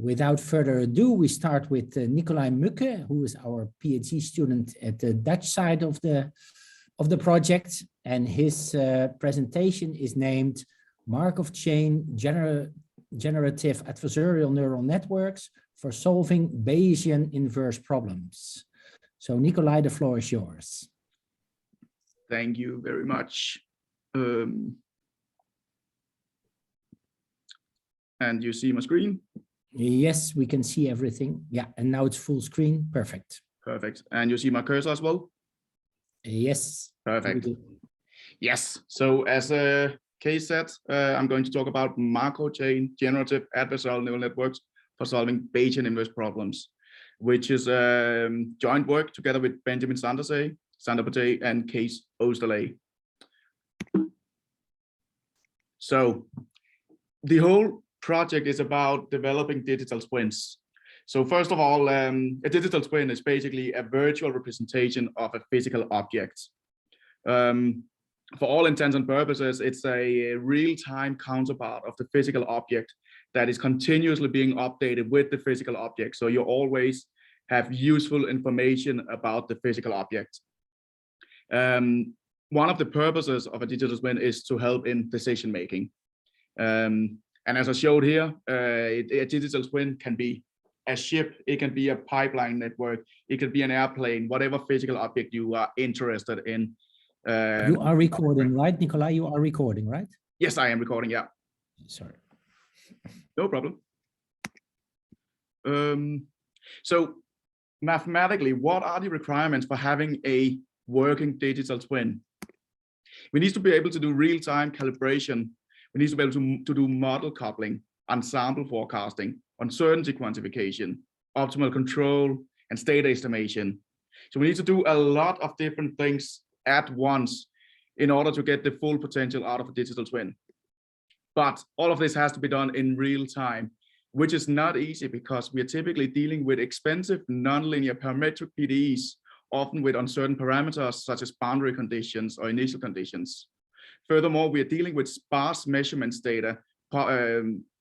without further ado, we start with Nikolaj Mücke, who is our PhD student at the Dutch side of the project, and his presentation is named Markov Chain Generative-Adversarial Neural Networks for Solving Bayesian Inverse Problems. So Nikolaj, the floor is yours. Thank you very much. And you see my screen? Yes, we can see everything. Yeah, and now it's full screen. Perfect. Perfect. And you see my cursor as well? Yes. Perfect. Yes. So as a case set, I'm going to talk about Markov chain generative-adversarial neural networks for solving Bayesian inverse problems, which is joint work together with Benjamin Sanderpate and Kees Oosterlee. So the whole project is about developing digital twins. So first of all, a digital twin is basically a virtual representation of a physical object. For all intents and purposes, it's a real-time counterpart of the physical object that is continuously being updated with the physical object. So you always have useful information about the physical object. One of the purposes of a digital twin is to help in decision making. And as I showed here, a digital twin can be a ship, it can be a pipeline network, it can be an airplane, whatever physical object you are interested in. You are recording, right, Nikolaj? You are recording, right? Yes, I am recording, yeah. Sorry. No problem. So mathematically, what are the requirements for having a working digital twin? We need to be able to do real-time calibration. We need to be able to do model coupling, ensemble forecasting, uncertainty quantification, optimal control, and state estimation. So we need to do a lot of different things at once in order to get the full potential out of a digital twin. But all of this has to be done in real time, which is not easy because we are typically dealing with expensive nonlinear parametric PDEs, often with uncertain parameters such as boundary conditions or initial conditions. Furthermore, we are dealing with sparse measurements data,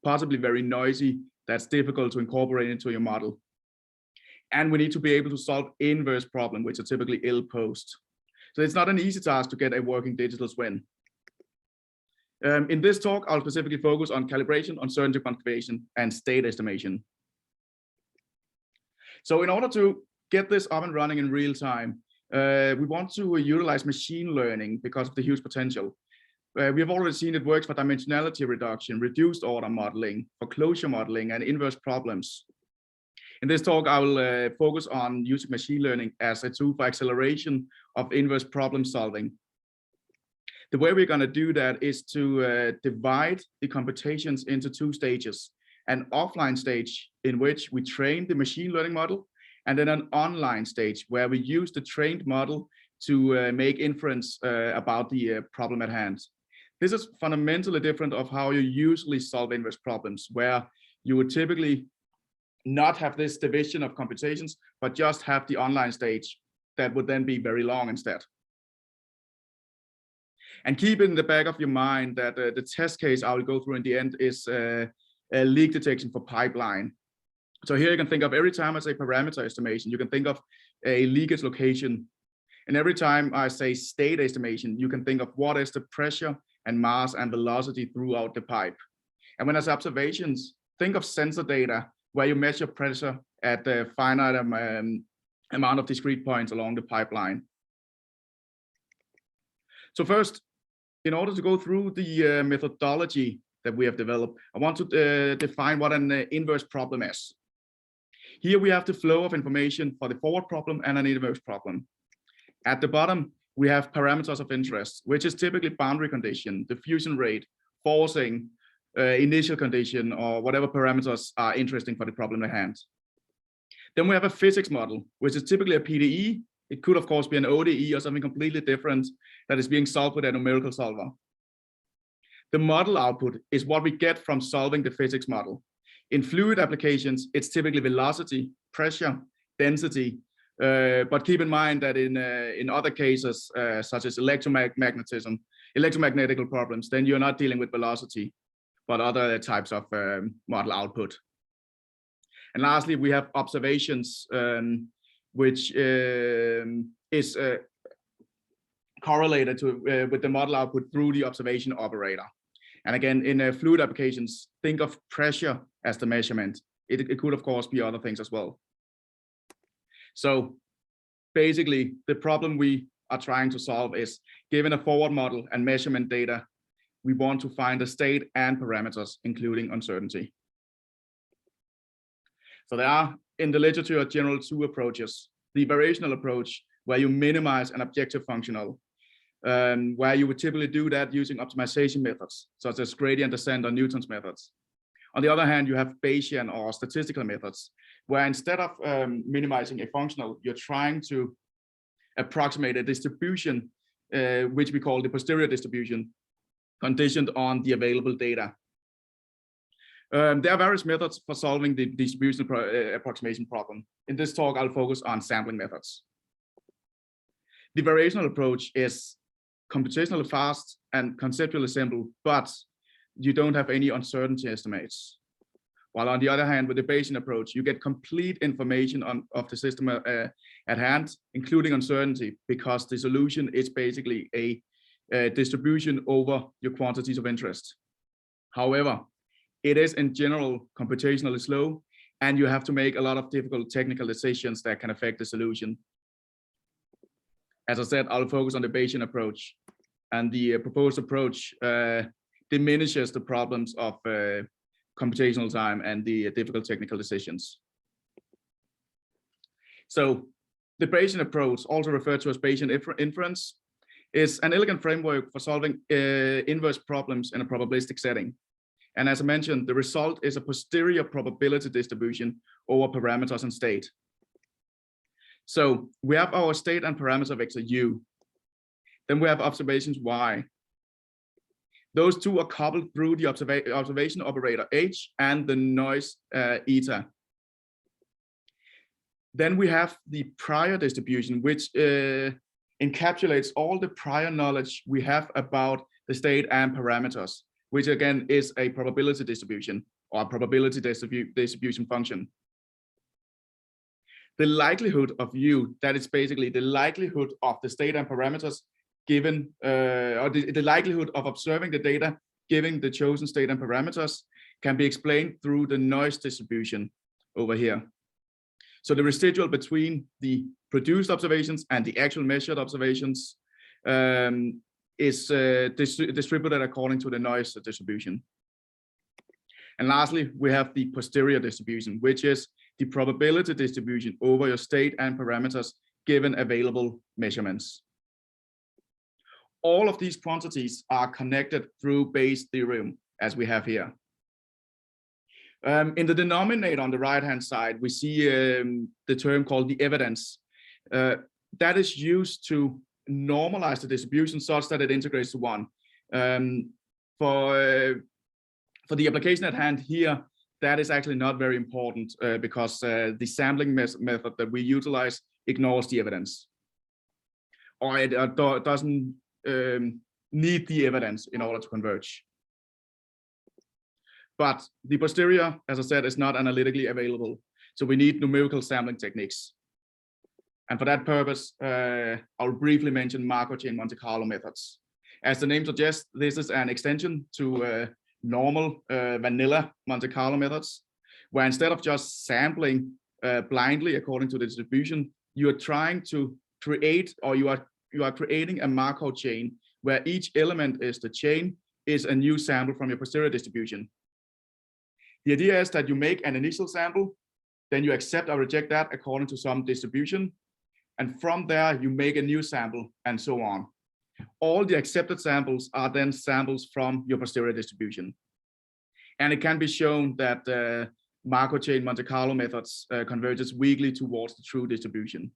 possibly very noisy, that's difficult to incorporate into your model. And we need to be able to solve inverse problems, which are typically ill-posed. So it's not an easy task to get a working digital twin. In this talk, I'll specifically focus on calibration, uncertainty quantification, and state estimation. So in order to get this up and running in real time, we want to utilize machine learning because of the huge potential. We have already seen it works for dimensionality reduction, reduced order modeling, for closure modeling, and inverse problems. In this talk, I will focus on using machine learning as a tool for acceleration of inverse problem solving. The way we're going to do that is to divide the computations into two stages: an offline stage in which we train the machine learning model, and then an online stage where we use the trained model to make inference about the problem at hand. This is fundamentally different of how you usually solve inverse problems, where you would typically not have this division of computations, but just have the online stage that would then be very long instead. And keep in the back of your mind that the test case I will go through in the end is a leak detection for pipeline. So here you can think of every time I say parameter estimation, you can think of a leakage location. And every time I say state estimation, you can think of what is the pressure and mass and velocity throughout the pipe. And when I say observations, think of sensor data where you measure pressure at the finite amount of discrete points along the pipeline. So first, in order to go through the methodology that we have developed, I want to define what an inverse problem is. Here we have the flow of information for the forward problem and an inverse problem. At the bottom, we have parameters of interest, which is typically boundary condition, diffusion rate, forcing, initial condition, or whatever parameters are interesting for the problem at hand. Then we have a physics model, which is typically a PDE. It could, of course, be an ODE or something completely different that is being solved with a numerical solver. The model output is what we get from solving the physics model. In fluid applications, it's typically velocity, pressure, density, but keep in mind that in other cases, such as electromagnetism, electromagnetical problems, then you're not dealing with velocity, but other types of model output. And lastly, we have observations, which is correlated to with the model output through the observation operator. And again, in fluid applications, think of pressure as the measurement. It could, of course, be other things as well. So basically, the problem we are trying to solve is, given a forward model and measurement data, we want to find the state and parameters, including uncertainty. So there are, in the literature, general two approaches. The variational approach, where you minimize an objective functional, where you would typically do that using optimization methods, such as gradient descent or Newton's methods. On the other hand, you have Bayesian or statistical methods, where instead of minimizing a functional, you're trying to approximate a distribution, which we call the posterior distribution, conditioned on the available data. There are various methods for solving the distribution approximation problem. In this talk, I'll focus on sampling methods. The variational approach is computationally fast and conceptually simple, but you don't have any uncertainty estimates. While on the other hand, with the Bayesian approach, you get complete information of the system at hand, including uncertainty, because the solution is basically a distribution over your quantities of interest. However, it is in general computationally slow, and you have to make a lot of difficult technical decisions that can affect the solution. As I said, I'll focus on the Bayesian approach, and the proposed approach diminishes the problems of computational time and the difficult technical decisions. So the Bayesian approach, also referred to as Bayesian inference, is an elegant framework for solving inverse problems in a probabilistic setting. And as I mentioned, the result is a posterior probability distribution over parameters and state. So we have our state and parameter vector U. Then we have observations Y. Those two are coupled through the observation operator H and the noise eta. Then we have the prior distribution, which encapsulates all the prior knowledge we have about the state and parameters, which again is a probability distribution or a probability distribution function. The likelihood of U, that is basically the likelihood of the state and parameters given, or the likelihood of observing the data given the chosen state and parameters, can be explained through the noise distribution over here. So the residual between the produced observations and the actual measured observations is distributed according to the noise distribution. And lastly, we have the posterior distribution, which is the probability distribution over your state and parameters given available measurements. All of these quantities are connected through Bayes' theorem, as we have here. In the denominator on the right-hand side, we see the term called the evidence. That is used to normalize the distribution such that it integrates to 1. For the application at hand here, that is actually not very important because the sampling method that we utilize ignores the evidence, or it doesn't need the evidence in order to converge. But the posterior, as I said, is not analytically available. So we need numerical sampling techniques. And for that purpose, I'll briefly mention Markov chain Monte Carlo methods. As the name suggests, this is an extension to normal vanilla Monte Carlo methods, where instead of just sampling blindly according to the distribution, you are trying to create, or you are creating a Markov chain where each element is the chain is a new sample from your posterior distribution. The idea is that you make an initial sample, then you accept or reject that according to some distribution. And from there, you make a new sample and so on. All the accepted samples are then samples from your posterior distribution. And it can be shown that Markov chain Monte Carlo methods converges weakly towards the true distribution.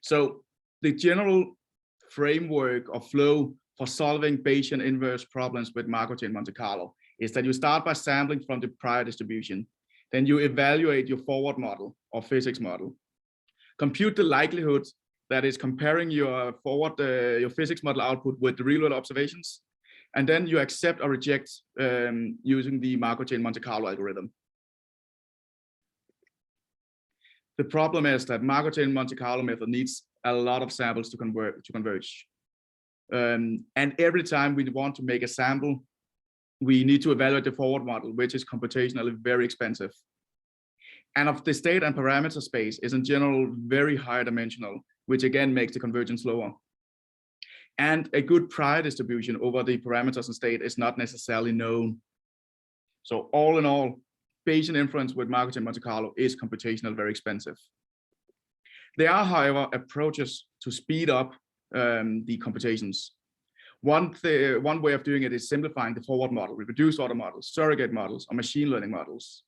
So the general framework or flow for solving Bayesian inverse problems with Markov chain Monte Carlo is that you start by sampling from the prior distribution. Then you evaluate your forward model or physics model. Compute the likelihood, that is comparing your forward, your physics model output with the real world observations. And then you accept or reject using the Markov chain Monte Carlo algorithm. The problem is that Markov chain Monte Carlo method needs a lot of samples to converge. And every time we want to make a sample, we need to evaluate the forward model, which is computationally very expensive. And of the state and parameter space is in general very high dimensional, which again makes the convergence lower. And a good prior distribution over the parameters and state is not necessarily known. So all in all, Bayesian inference with Markov chain Monte Carlo is computationally very expensive. There are, however, approaches to speed up the computations. One way of doing it is simplifying the forward model with reduced order models, surrogate models, or machine learning models.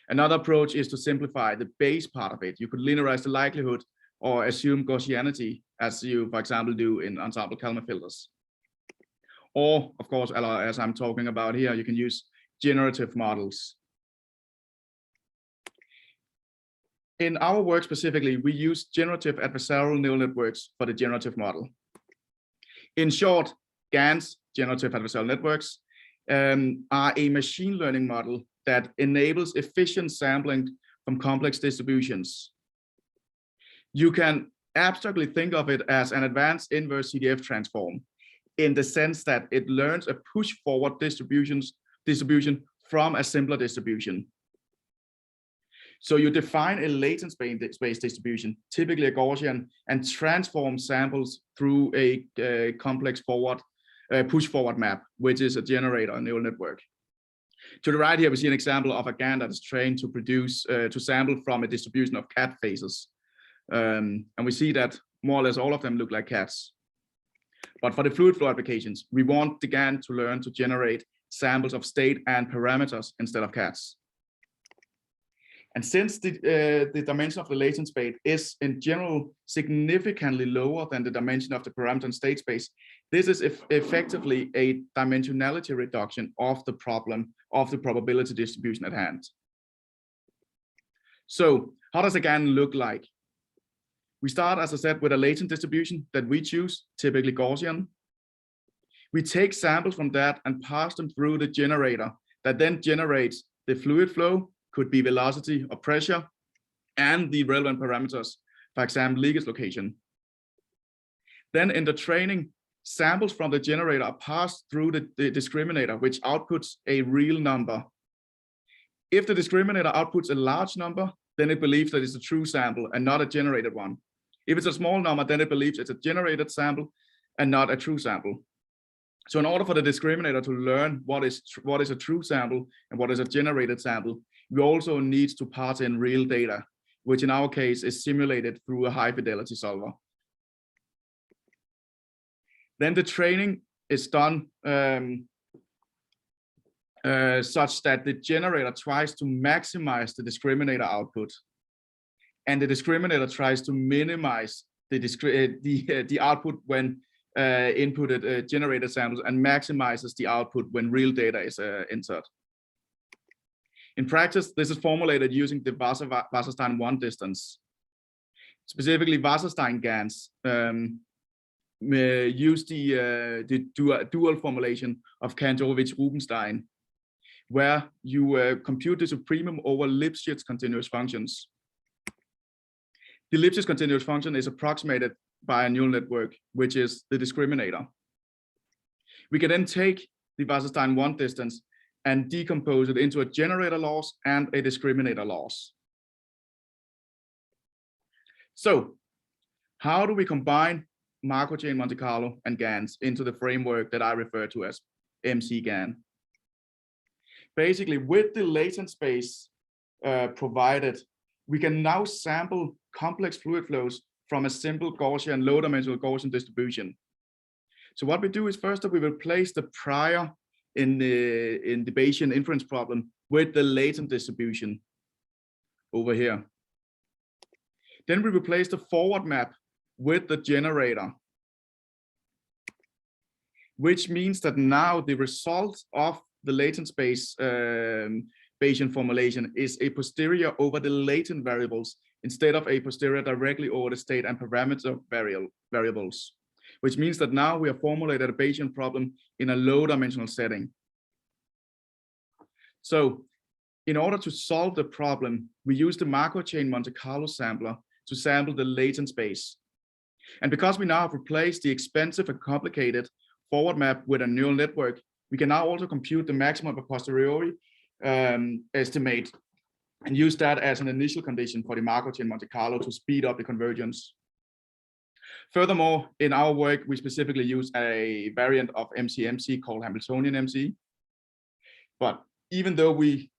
Another approach is to simplify the base part of it. You could linearize the likelihood or assume Gaussianity, as you, for example, do in ensemble Kalman filters. Or, of course, as I'm talking about here, you can use generative models. In our work specifically, we use generative adversarial neural networks for the generative model. In short, GANS, generative adversarial networks, are a machine learning model that enables efficient sampling from complex distributions. You can abstractly think of it as an advanced inverse CDF transform in the sense that it learns a push forward distribution from a simpler distribution. So you define a latent space distribution, typically a Gaussian, and transform samples through a complex push forward map, which is a generator neural network. To the right here, we see an example of a GAN that is trained to sample from a distribution of cat faces. And we see that more or less all of them look like cats. But for the fluid flow applications, we want the GAN to learn to generate samples of state and parameters instead of cats. And since the dimension of the latent space is in general significantly lower than the dimension of the parameter and state space, this is effectively a dimensionality reduction of the problem of the probability distribution at hand. So how does a GAN look like? We start, as I said, with a latent distribution that we choose, typically Gaussian. We take samples from that and pass them through the generator that then generates the fluid flow, could be velocity or pressure, and the relevant parameters, for example, leakage location. Then in the training, samples from the generator are passed through the discriminator, which outputs a real number. If the discriminator outputs a large number, then it believes that it's a true sample and not a generated one. If it's a small number, then it believes it's a generated sample and not a true sample. So in order for the discriminator to learn what is a true sample and what is a generated sample, we also need to pass in real data, which in our case is simulated through a high fidelity solver. Then the training is done such that the generator tries to maximize the discriminator output, and the discriminator tries to minimize the output when inputted generated samples and maximizes the output when real data is entered. In practice, this is formulated using the Wasserstein-1 distance. Specifically, Wasserstein GANs use the dual formulation of Kantorowicz-Rubinstein, where you compute the supremum over Lipschitz continuous functions. The Lipschitz continuous function is approximated by a neural network, which is the discriminator. We can then take the Wasserstein-1 distance and decompose it into a generator loss and a discriminator loss. So how do we combine Markov chain Monte Carlo and GANs into the framework that I refer to as MCGAN? Basically, with the latent space provided, we can now sample complex fluid flows from a simple Gaussian, low-dimensional Gaussian distribution. So what we do is first we will place the prior in the Bayesian inference problem with the latent distribution over here. Then we replace the forward map with the generator, which means that now the result of the latent space Bayesian formulation is a posterior over the latent variables instead of a posterior directly over the state and parameter variables, which means that now we have formulated a Bayesian problem in a low dimensional setting. So in order to solve the problem, we use the Markov chain Monte Carlo sampler to sample the latent space. And because we now have replaced the expensive and complicated forward map with a neural network, we can now also compute the maximum of posteriori estimate and use that as an initial condition for the Markov chain Monte Carlo to speed up the convergence. Furthermore, in our work, we specifically use a variant of MCMC called Hamiltonian MC. But even though we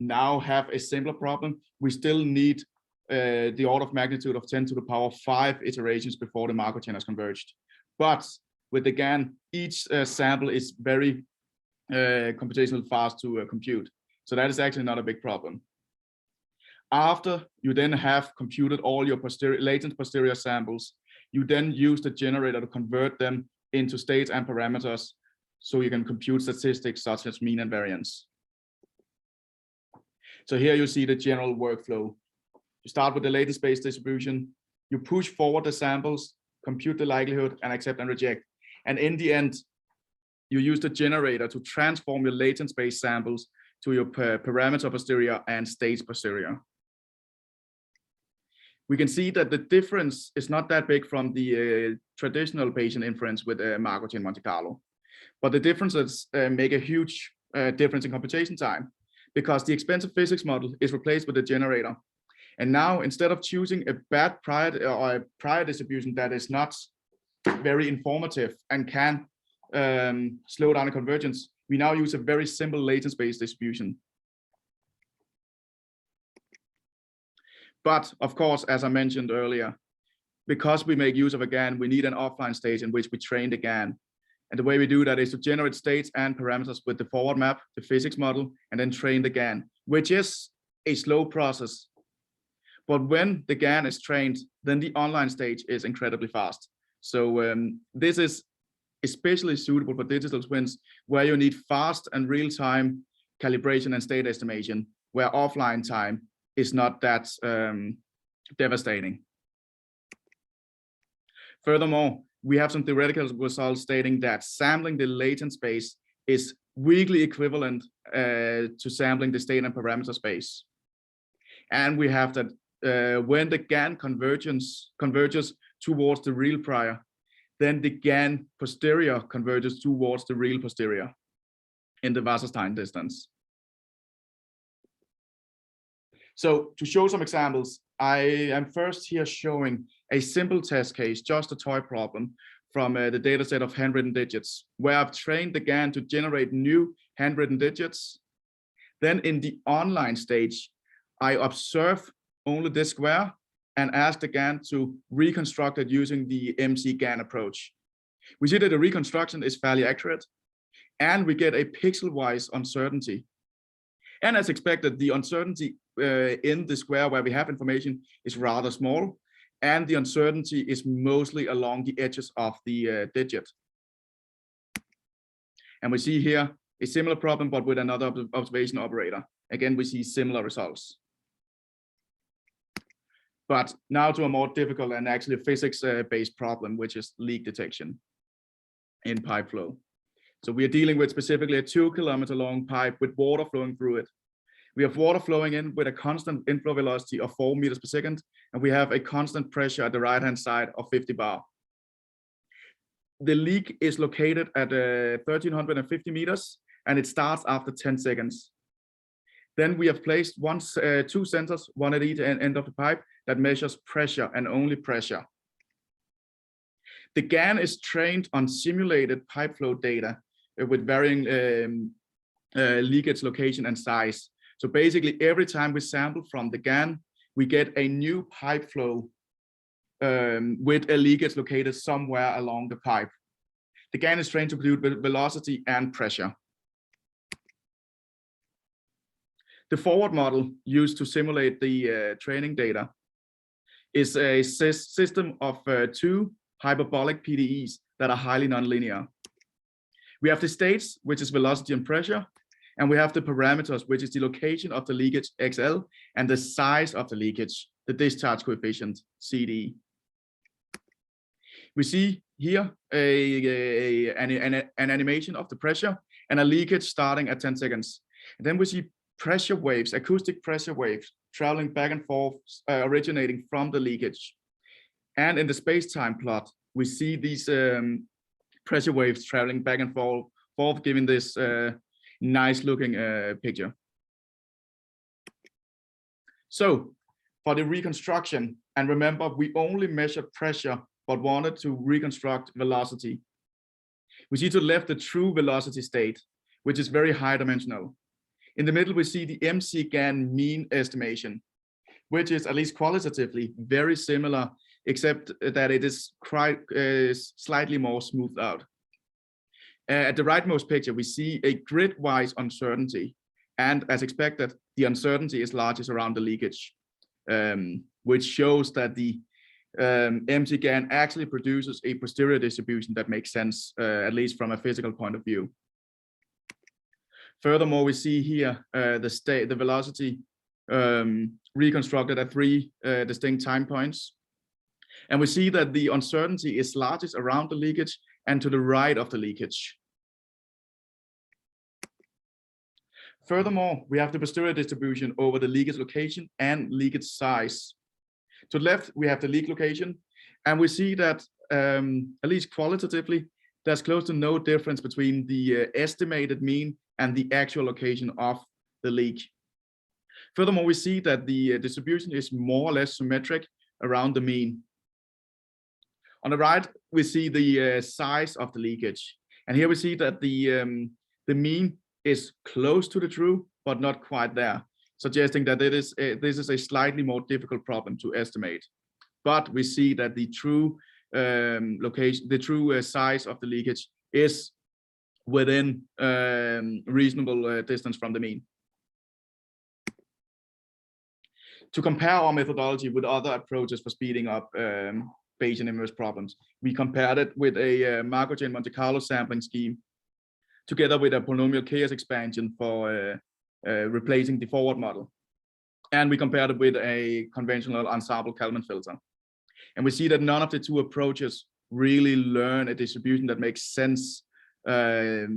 now have a simpler problem, we still need the order of magnitude of 10 to the power 5 iterations before the Markov chain has converged. But with the GAN, each sample is very computationally fast to compute. So that is actually not a big problem. After you then have computed all your latent posterior samples, you then use the generator to convert them into states and parameters so you can compute statistics such as mean and variance. So here you see the general workflow. You start with the latent space distribution, you push forward the samples, compute the likelihood, and accept and reject. And in the end, you use the generator to transform your latent space samples to your parameter posterior and states posterior. We can see that the difference is not that big from the traditional Bayesian inference with Markov chain Monte Carlo. But the differences make a huge difference in computation time, because the expensive physics model is replaced with the generator. And now, instead of choosing a bad prior distribution that is not very informative and can slow down the convergence, we now use a very simple latent space distribution. But of course, as I mentioned earlier, because we make use of a GAN, we need an offline stage in which we train the GAN. And the way we do that is to generate states and parameters with the forward map, the physics model, and then train the GAN, which is a slow process. But when the GAN is trained, then the online stage is incredibly fast. So this is especially suitable for digital twins, where you need fast and real-time calibration and state estimation, where offline time is not that devastating. Furthermore, we have some theoretical results stating that sampling the latent space is weakly equivalent to sampling the state and parameter space. And we have that when the GAN converges towards the real prior, then the GAN posterior converges towards the real posterior in the Wasserstein distance. So to show some examples, I am first here showing a simple test case, just a toy problem from the data set of handwritten digits, where I've trained the GAN to generate new handwritten digits. Then in the online stage, I observe only this square and ask the GAN to reconstruct it using the MCGAN approach. We see that the reconstruction is fairly accurate, and we get a pixel-wise uncertainty. And as expected, the uncertainty in the square where we have information is rather small, and the uncertainty is mostly along the edges of the digit. And we see here a similar problem, but with another observation operator. Again, we see similar results. But now to a more difficult and actually physics-based problem, which is leak detection in pipe flow. So we are dealing with specifically a 2-kilometer long pipe with water flowing through it. We have water flowing in with a constant inflow velocity of 4 meters per second, and we have a constant pressure at the right-hand side of 50 bar. The leak is located at 1,350 meters, and it starts after 10 seconds. Then we have placed two sensors, one at each end of the pipe, that measures pressure and only pressure. The GAN is trained on simulated pipe flow data with varying leakage location and size. So basically, every time we sample from the GAN, we get a new pipe flow with a leakage located somewhere along the pipe. The GAN is trained to compute velocity and pressure. The forward model used to simulate the training data is a system of 2 hyperbolic PDEs that are highly nonlinear. We have the states, which is velocity and pressure, and we have the parameters, which is the location of the leakage XL and the size of the leakage, the discharge coefficient CD. We see here an animation of the pressure and a leakage starting at 10 seconds. And then we see pressure waves, acoustic pressure waves, traveling back and forth, originating from the leakage. And in the space-time plot, we see these pressure waves traveling back and forth, giving this nice-looking picture. So for the reconstruction, and remember, we only measured pressure, but wanted to reconstruct velocity. We see to the left the true velocity state, which is very high dimensional. In the middle, we see the MCGAN mean estimation, which is at least qualitatively very similar, except that it is quite slightly more smoothed out. At the rightmost picture, we see a grid-wise uncertainty. And as expected, the uncertainty is largest around the leakage, which shows that the MCGAN actually produces a posterior distribution that makes sense, at least from a physical point of view. Furthermore, we see here the velocity reconstructed at 3 distinct time points. And we see that the uncertainty is largest around the leakage and to the right of the leakage. Furthermore, we have the posterior distribution over the leakage location and leakage size. To the left, we have the leak location, and we see that, at least qualitatively, there's close to no difference between the estimated mean and the actual location of the leak. Furthermore, we see that the distribution is more or less symmetric around the mean. On the right, we see the size of the leakage. And here we see that the mean is close to the true, but not quite there, suggesting that this is a slightly more difficult problem to estimate. But we see that the true location, the true size of the leakage is within reasonable distance from the mean. To compare our methodology with other approaches for speeding up Bayesian inverse problems, we compared it with a Markov Monte Carlo sampling scheme, together with a polynomial chaos expansion for replacing the forward model. And we compared it with a conventional ensemble Kalman filter. And we see that none of the two approaches really learn a distribution that makes sense for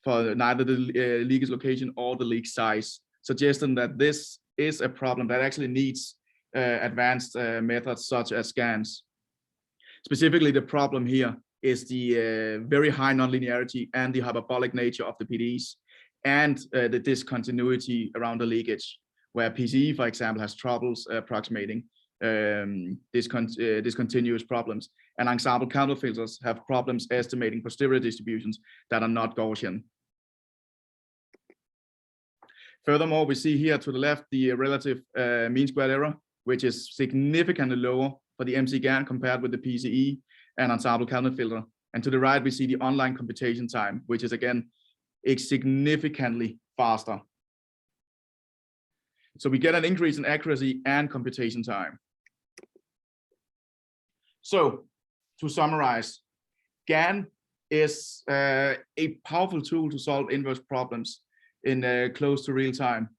neither the leakage location or the leak size, suggesting that this is a problem that actually needs advanced methods such as GANS. Specifically, the problem here is the very high nonlinearity and the hyperbolic nature of the PDEs, and the discontinuity around the leakage, where PCE, for example, has troubles approximating discontinuous problems, and ensemble counter filters have problems estimating posterior distributions that are not Gaussian. Furthermore, we see here to the left the relative mean squared error, which is significantly lower for the MCGAN compared with the PCE and ensemble counter filter. And to the right, we see the online computation time, which is again significantly faster. So we get an increase in accuracy and computation time. So to summarize, GAN is a powerful tool to solve inverse problems in close to real time.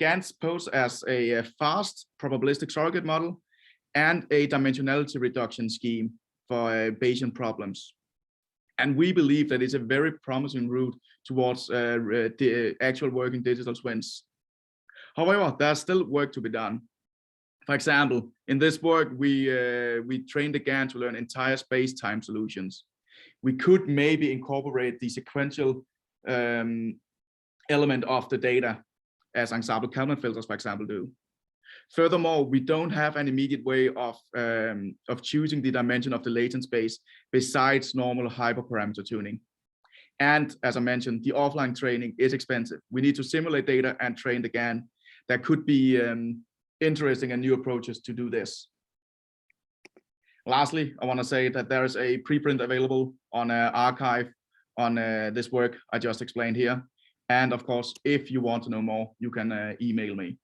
GANs pose as a fast probabilistic surrogate model and a dimensionality reduction scheme for Bayesian problems. And we believe that it's a very promising route towards the actual working digital twins. However, there's still work to be done. For example, in this work, we trained the GAN to learn entire space-time solutions. We could maybe incorporate the sequential element of the data as ensemble Kalman filters, for example, do. Furthermore, we don't have an immediate way of choosing the dimension of the latent space besides normal hyperparameter tuning. And as I mentioned, the offline training is expensive. We need to simulate data and train the GAN. There could be interesting and new approaches to do this. Lastly, I want to say that there is a preprint available on arXiv on this work I just explained here. And of course, if you want to know more, you can email me.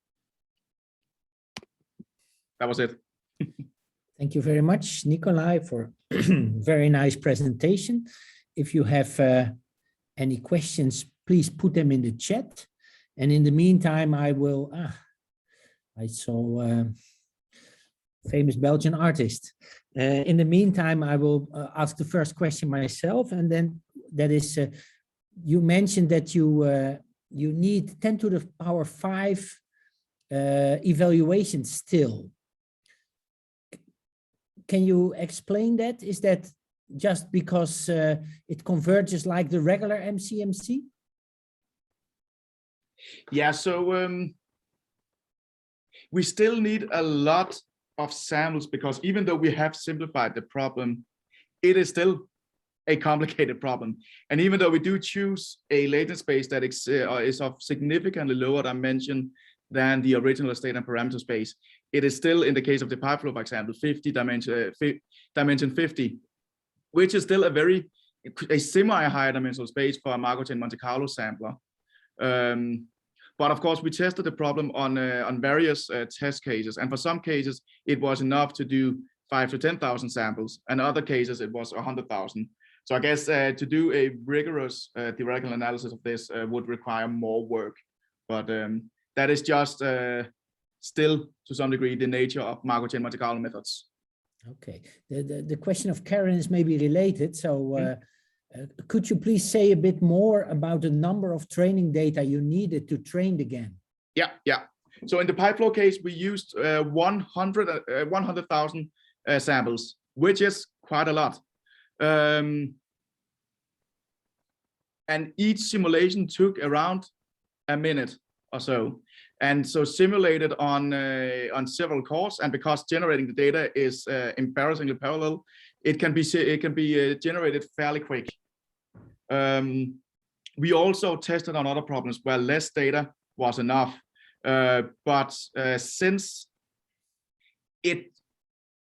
That was it. Thank you very much, Nikolaj, for very nice presentation. If you have any questions, please put them in the chat. And in the meantime, I will, I saw famous Belgian artist. In the meantime, I will ask the first question myself, and then that is, you mentioned that you you need 10 to the power 5 evaluations still. Can you explain that? Is that just because it converges like the regular MCMC? Yeah, so we still need a lot of samples, because even though we have simplified the problem, it is still a complicated problem. And even though we do choose a latent space that is of significantly lower dimension than the original state and parameter space, it is still, in the case of the pipe flow, for example, 50 dimension 50, which is still a semi-higher dimensional space for a Markov chain Monte Carlo sampler. But of course, we tested the problem on various test cases, and for some cases it was enough to do 5,000 to 10,000 samples, and other cases it was 100,000. So I guess to do a rigorous theoretical analysis of this would require more work, but that is just still to some degree the nature of Markov chain Monte Carlo methods. Okay, the question of Karen is maybe related. So could you please say a bit more about the number of training data you needed to train the GAN? Yeah. So in the pipe flow case, we used 100,000 samples, which is quite a lot. And each simulation took around a minute or so. And so simulated on several cores, and because generating the data is embarrassingly parallel, it can be generated fairly quick. We also tested on other problems where less data was enough, but since it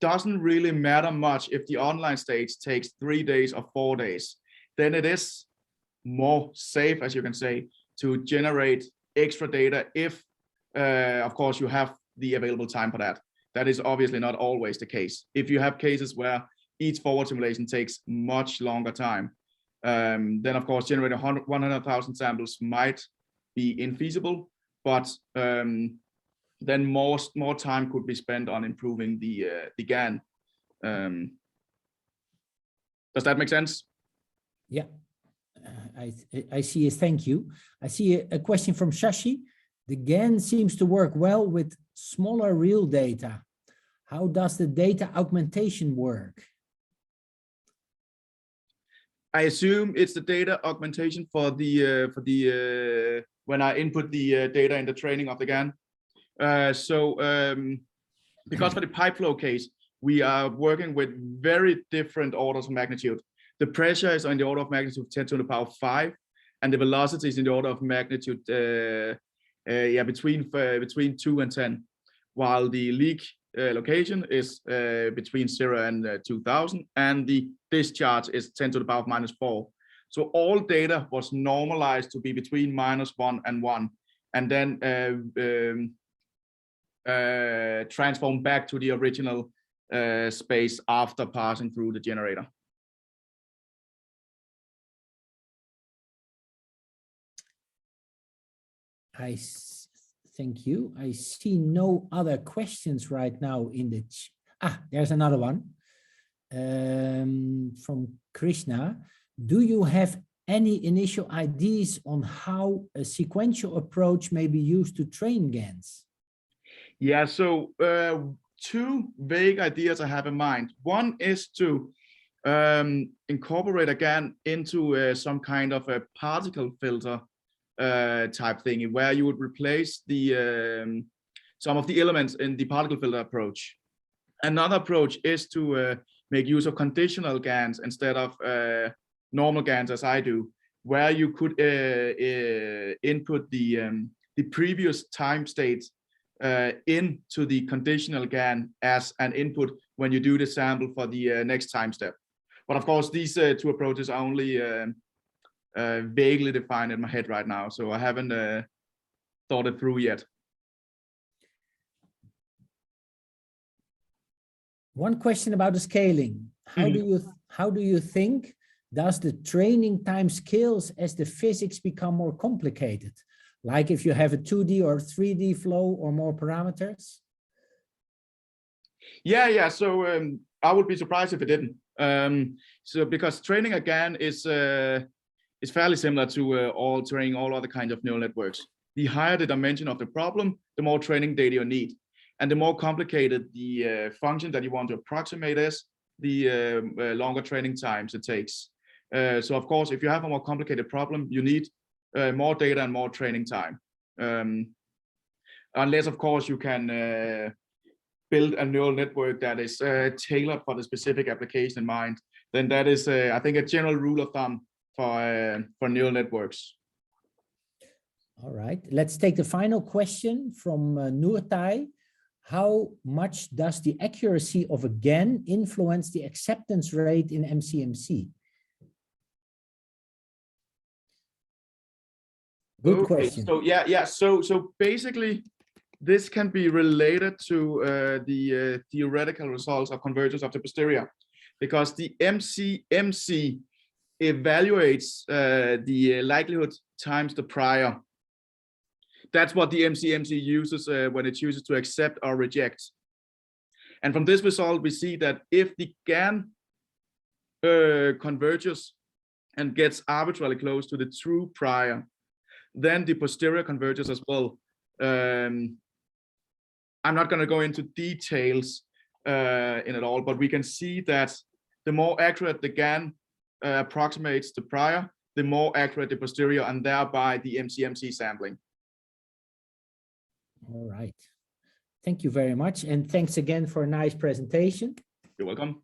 doesn't really matter much if the online stage takes 3 days or 4 days, then it is more safe, as you can say, to generate extra data if, of course, you have the available time for that. That is obviously not always the case. If you have cases where each forward simulation takes much longer time, then of course generating 100,000 samples might be infeasible, but then more time could be spent on improving the GAN. Does that make sense? Yeah, I see a thank you. I see a question from Shashi. The GAN seems to work well with smaller real data. How does the data augmentation work? I assume it's the data augmentation for the when I input the data in the training of the GAN. Because for the pipe flow case, we are working with very different orders of magnitude. The pressure is on the order of magnitude 10 to the power 5, and the velocity is in the order of magnitude between 2 and 10, while the leak location is between 0 and 2000, and the discharge is 10 to the power of -4. So all data was normalized to be between -1 and 1, and then transformed back to the original space after passing through the generator. Thank you. I see no other questions right now in the there's another one from Krishna. Do you have any initial ideas on how a sequential approach may be used to train GANs? Yeah, so 2 vague ideas I have in mind. One is to incorporate a GAN into some kind of a particle filter type thing, where you would replace the some of the elements in the particle filter approach. Another approach is to make use of conditional GANs instead of normal GANs, as I do, where you could input the previous time state into the conditional GAN as an input when you do the sample for the next time step. But of course, these 2 approaches are only vaguely defined in my head right now, so I haven't thought it through yet. One question about the scaling. How do you think does the training time scales as the physics become more complicated? Like if you have a 2D or 3D flow or more parameters? Yeah. So I would be surprised if it didn't. So because training again is It's fairly similar to training all other kinds of neural networks. The higher the dimension of the problem, the more training data you need. And the more complicated the function that you want to approximate is, the longer training times it takes. So of course, if you have a more complicated problem, you need more data and more training time. Unless, of course, you can build a neural network that is tailored for the specific application in mind, then that is, I think, a general rule of thumb for neural networks. All right, let's take the final question from Nurtai. How much does the accuracy of a GAN influence the acceptance rate in MCMC? Good question. So so basically, this can be related to the theoretical results of convergence of the posterior, because the MCMC evaluates the likelihood times the prior. That's what the MCMC uses when it chooses to accept or reject. And from this result, we see that if the GAN converges and gets arbitrarily close to the true prior, then the posterior converges as well. I'm not going to go into details in it all, but we can see that the more accurate the GAN approximates the prior, the more accurate the posterior, and thereby the MCMC sampling. All right. Thank you very much. And thanks again for a nice presentation. You're welcome.